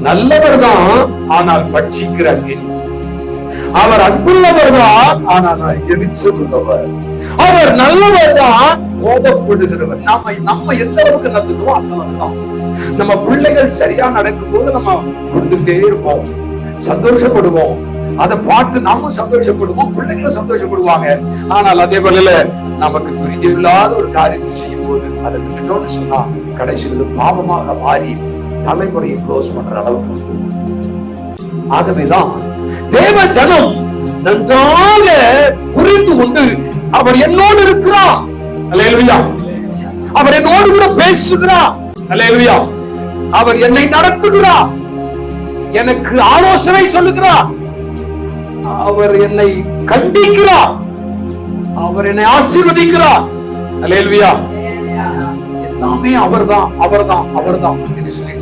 நல்லவர் தான், ஆனால் பட்சிக்கிற அக்கினி. அவர் அன்புள்ளவர் தான், ஆனால் எரிச்சல் உள்ளவர். அவர் நல்லவர் தான், கோபப்படுகிறவர். நம்ம எந்த அளவுக்கு நடந்துக்கிறோம் அந்த அளவுக்கு தான். நம்ம பிள்ளைகள் சரியா நடக்கும் போது நம்ம கொடுத்துட்டே இருப்போம், சந்தோஷப்படுவோம். அதை பார்த்து நாமும் சந்தோஷப்படுவோம், பிள்ளைங்களும் சந்தோஷப்படுவாங்க. ஆனால் அதே போல நமக்கு பிரியில்லாத ஒரு காரியத்தை செய்யும் போது அதை விட்டுட்டோம்னு சொன்னா கடைசியில் பாவமாக மாறி தலைமுறையை க்ளோஸ் பண்ற அளவுக்கு. ஆகவேதான் தேவ ஜனம் நன்றாக புரிந்து கொண்டு அவர் என்னோடு இருக்கிறார், அல்லேலூயா, அவர் என்னோடு கூட பேசுகிறார், அல்லேலூயா, அவர் என்னை நடத்துகிறார், எனக்கு ஆலோசனை சொல்லுகிறார், அவர் என்னை கண்டிக்கிறார், அவர் என்னை ஆசீர்வதிக்கிறார், அல்லேலூயா, எல்லாமே அவர்தான் அவர்தான் அவர்தான் சொல்லி